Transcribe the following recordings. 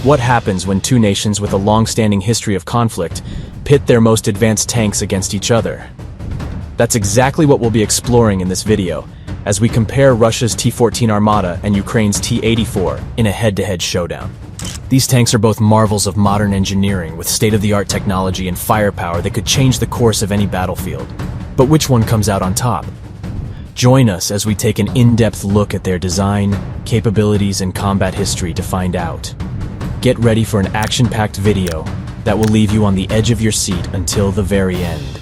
What happens when two nations with a long-standing history of conflict pit their most advanced tanks against each other? That's exactly what we'll be exploring in this video, as we compare Russia's T-14 Armata and Ukraine's T-84 in a head-to-head showdown. These tanks are both marvels of modern engineering with state-of-the-art technology and firepower that could change the course of any battlefield. But which one comes out on top? Join us as we take an in-depth look at their design, capabilities, and combat history to find out. Get ready for an action-packed video that will leave you on the edge of your seat until the very end.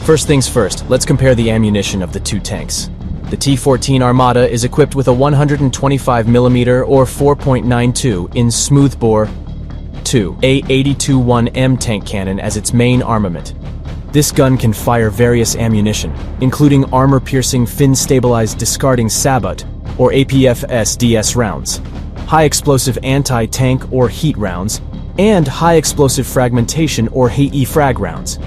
First things first, let's compare the ammunition of the two tanks. The T-14 Armata is equipped with a 125mm or 4.92 in smoothbore 2 A82-1M tank cannon as its main armament. This gun can fire various ammunition, including armor-piercing fin-stabilized discarding sabot or APFS-DS rounds, high-explosive anti-tank or heat rounds, and high-explosive fragmentation or HE-frag rounds.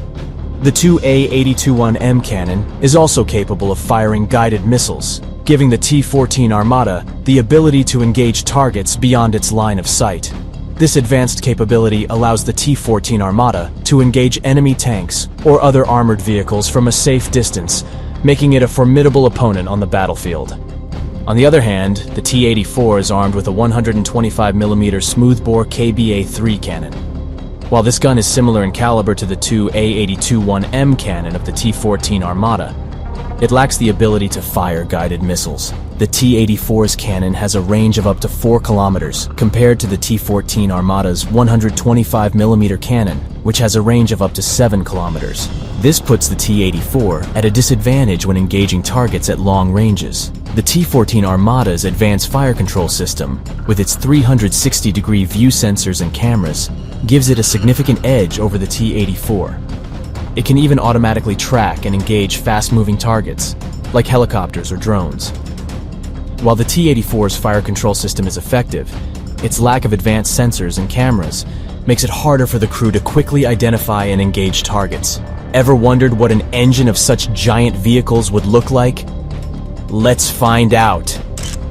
The 2 A82-1M cannon is also capable of firing guided missiles, giving the T-14 Armata the ability to engage targets beyond its line of sight. This advanced capability allows the T-14 Armata to engage enemy tanks or other armored vehicles from a safe distance, making it a formidable opponent on the battlefield. On the other hand, the T-84 is armed with a 125mm smoothbore KBA-3 cannon. While this gun is similar in caliber to the 2 A82-1M cannon of the T-14 Armata, it lacks the ability to fire guided missiles. The T-84's cannon has a range of up to 4 kilometers, compared to the T-14 Armata's 125mm cannon, which has a range of up to 7 kilometers. This puts the T-84 at a disadvantage when engaging targets at long ranges. The T-14 Armata's advanced fire control system, with its 360-degree view sensors and cameras, gives it a significant edge over the T-84. It can even automatically track and engage fast-moving targets, like helicopters or drones. While the T-84's fire control system is effective, its lack of advanced sensors and cameras makes it harder for the crew to quickly identify and engage targets. Ever wondered what an engine of such giant vehicles would look like? Let's find out.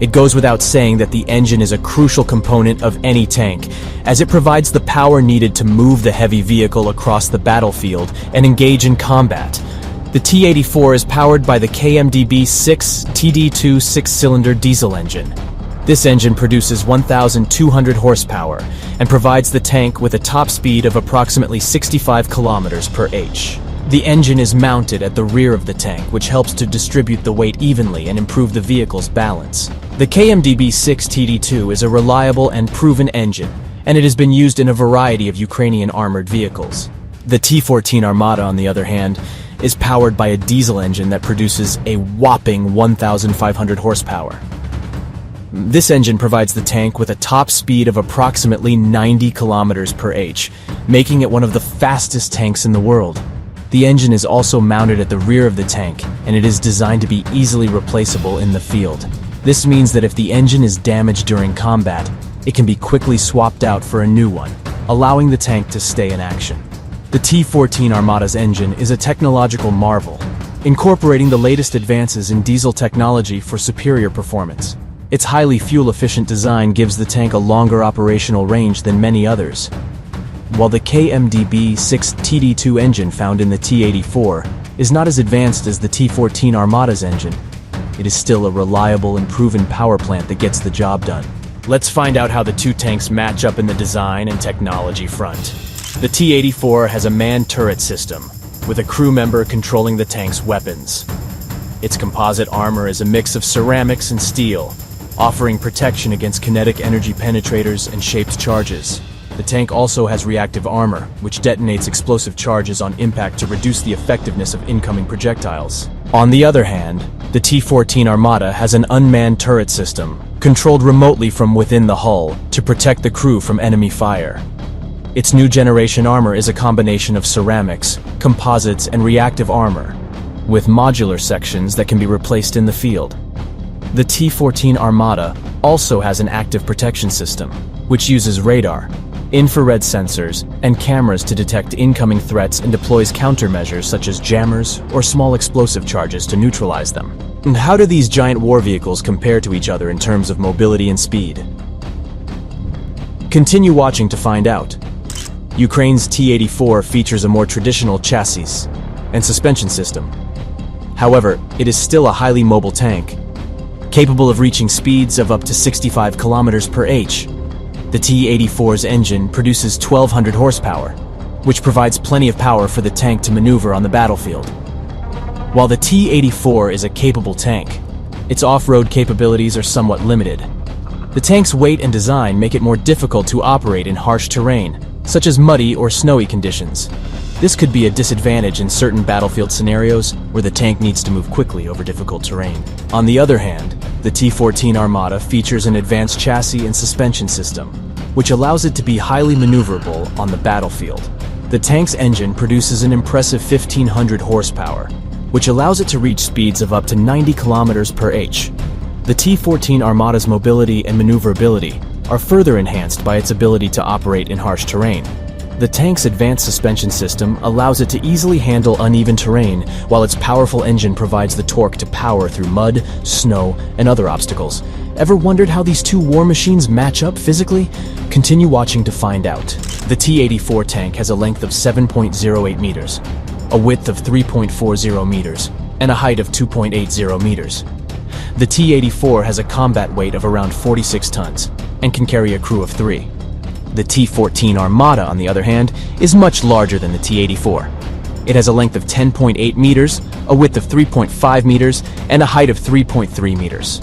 It goes without saying that the engine is a crucial component of any tank, as it provides the power needed to move the heavy vehicle across the battlefield and engage in combat. The T-84 is powered by the KMDB-6 TD2 6-cylinder diesel engine. This engine produces 1,200 horsepower and provides the tank with a top speed of approximately 65 kilometers per h. The engine is mounted at the rear of the tank, which helps to distribute the weight evenly and improve the vehicle's balance. The KMDB-6 TD2 is a reliable and proven engine, and it has been used in a variety of Ukrainian armored vehicles. The T-14 Armata, on the other hand, is powered by a diesel engine that produces a whopping 1,500 horsepower. This engine provides the tank with a top speed of approximately 90 kilometers per h, making it one of the fastest tanks in the world. The engine is also mounted at the rear of the tank, and it is designed to be easily replaceable in the field. This means that if the engine is damaged during combat, it can be quickly swapped out for a new one, allowing the tank to stay in action. The T-14 Armata's engine is a technological marvel, incorporating the latest advances in diesel technology for superior performance. Its highly fuel-efficient design gives the tank a longer operational range than many others. While the KMDB-6 TD2 engine found in the T-84 is not as advanced as the T-14 Armata's engine, it is still a reliable and proven power plant that gets the job done. Let's find out how the two tanks match up in the design and technology front. The T-84 has a manned turret system, with a crew member controlling the tank's weapons. Its composite armor is a mix of ceramics and steel, offering protection against kinetic energy penetrators and shaped charges. The tank also has reactive armor, which detonates explosive charges on impact to reduce the effectiveness of incoming projectiles. On the other hand, the T-14 Armata has an unmanned turret system, controlled remotely from within the hull to protect the crew from enemy fire. Its new generation armor is a combination of ceramics, composites, and reactive armor, with modular sections that can be replaced in the field. The T-14 Armata also has an active protection system, which uses radar, infrared sensors, and cameras to detect incoming threats and deploys countermeasures such as jammers or small explosive charges to neutralize them. And how do these giant war vehicles compare to each other in terms of mobility and speed? Continue watching to find out. Ukraine's T-84 features a more traditional chassis and suspension system. However, it is still a highly mobile tank, capable of reaching speeds of up to 65 kilometers per h. The T-84's engine produces 1,200 horsepower, which provides plenty of power for the tank to maneuver on the battlefield. While the T-84 is a capable tank, its off-road capabilities are somewhat limited. The tank's weight and design make it more difficult to operate in harsh terrain, such as muddy or snowy conditions. This could be a disadvantage in certain battlefield scenarios where the tank needs to move quickly over difficult terrain. On the other hand, the T-14 Armata features an advanced chassis and suspension system, which allows it to be highly maneuverable on the battlefield. The tank's engine produces an impressive 1,500 horsepower, which allows it to reach speeds of up to 90 kilometers per h. The T-14 Armata's mobility and maneuverability are further enhanced by its ability to operate in harsh terrain. The tank's advanced suspension system allows it to easily handle uneven terrain, while its powerful engine provides the torque to power through mud, snow, and other obstacles. Ever wondered how these two war machines match up physically? Continue watching to find out. The T-84 tank has a length of 7.08 meters, a width of 3.40 meters, and a height of 2.80 meters. The T-84 has a combat weight of around 46 tons and can carry a crew of 3. The T-14 Armata, on the other hand, is much larger than the T-84. It has a length of 10.8 meters, a width of 3.5 meters, and a height of 3.3 meters.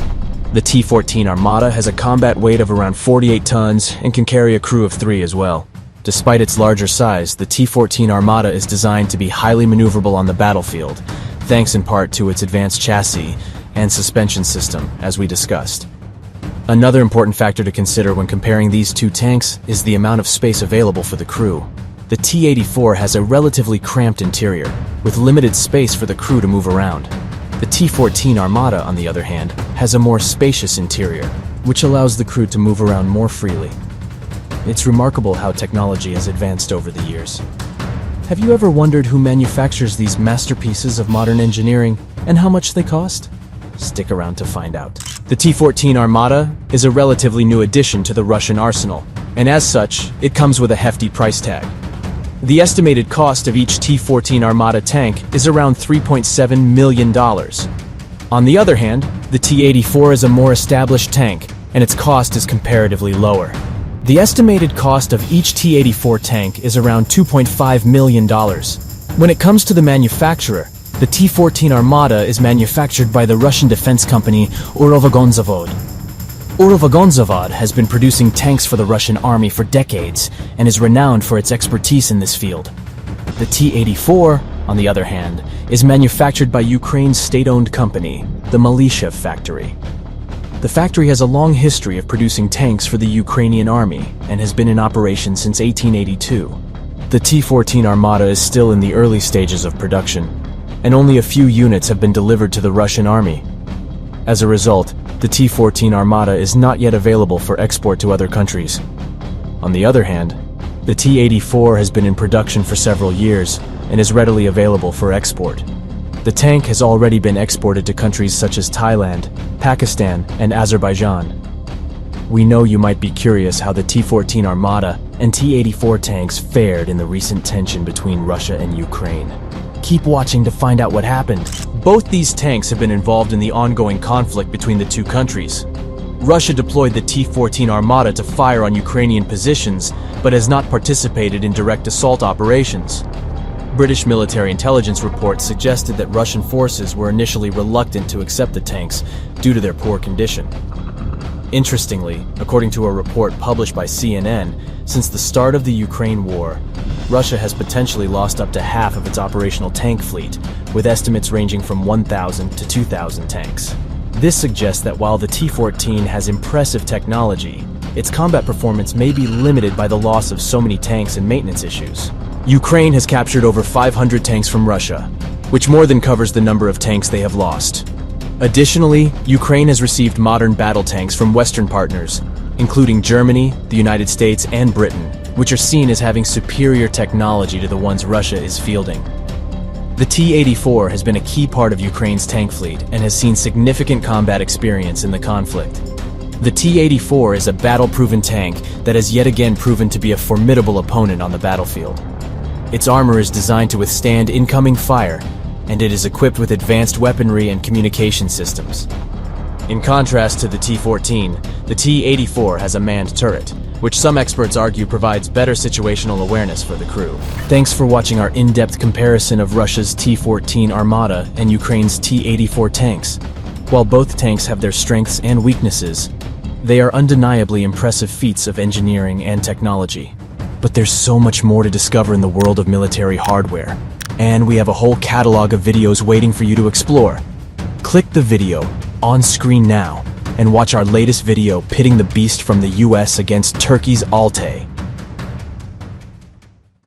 The T-14 Armata has a combat weight of around 48 tons and can carry a crew of 3 as well. Despite its larger size, the T-14 Armata is designed to be highly maneuverable on the battlefield, thanks in part to its advanced chassis and suspension system, as we discussed. Another important factor to consider when comparing these two tanks is the amount of space available for the crew. The T-84 has a relatively cramped interior, with limited space for the crew to move around. The T-14 Armata, on the other hand, has a more spacious interior, which allows the crew to move around more freely. It's remarkable how technology has advanced over the years. Have you ever wondered who manufactures these masterpieces of modern engineering and how much they cost? Stick around to find out. The T-14 Armata is a relatively new addition to the Russian arsenal, and as such, it comes with a hefty price tag. The estimated cost of each T-14 Armata tank is around $3.7 million. On the other hand, the T-84 is a more established tank, and its cost is comparatively lower. The estimated cost of each T-84 tank is around $2.5 million. When it comes to the manufacturer, the T-14 Armata is manufactured by the Russian defense company Urovagonzavod. Urovagonzavod has been producing tanks for the Russian army for decades and is renowned for its expertise in this field. The T-84, on the other hand, is manufactured by Ukraine's state-owned company, the Militia Factory. The factory has a long history of producing tanks for the Ukrainian army and has been in operation since 1882. The T-14 Armata is still in the early stages of production, and only a few units have been delivered to the Russian army. As a result, the T-14 Armata is not yet available for export to other countries. On the other hand, the T-84 has been in production for several years and is readily available for export. The tank has already been exported to countries such as Thailand, Pakistan, and Azerbaijan. We know you might be curious how the T-14 Armata and T-84 tanks fared in the recent tension between Russia and Ukraine. Keep watching to find out what happened. Both these tanks have been involved in the ongoing conflict between the two countries. Russia deployed the T-14 Armata to fire on Ukrainian positions, but has not participated in direct assault operations. British military intelligence reports suggested that Russian forces were initially reluctant to accept the tanks due to their poor condition. Interestingly, according to a report published by CNN, since the start of the Ukraine war, Russia has potentially lost up to half of its operational tank fleet, with estimates ranging from 1,000 to 2,000 tanks. This suggests that while the T-14 has impressive technology, its combat performance may be limited by the loss of so many tanks and maintenance issues. Ukraine has captured over 500 tanks from Russia, which more than covers the number of tanks they have lost. Additionally, Ukraine has received modern battle tanks from Western partners, including Germany, the United States, and Britain, which are seen as having superior technology to the ones Russia is fielding. The T-84 has been a key part of Ukraine's tank fleet and has seen significant combat experience in the conflict. The T-84 is a battle-proven tank that has yet again proven to be a formidable opponent on the battlefield. Its armor is designed to withstand incoming fire, and it is equipped with advanced weaponry and communication systems. In contrast to the T-14, the T-84 has a manned turret, which some experts argue provides better situational awareness for the crew. Thanks for watching our in-depth comparison of Russia's T-14 Armata and Ukraine's T-84 tanks. While both tanks have their strengths and weaknesses, they are undeniably impressive feats of engineering and technology. But there's so much more to discover in the world of military hardware, and we have a whole catalog of videos waiting for you to explore. Click the video on screen now and watch our latest video pitting the beast from the US against Turkey's Altay.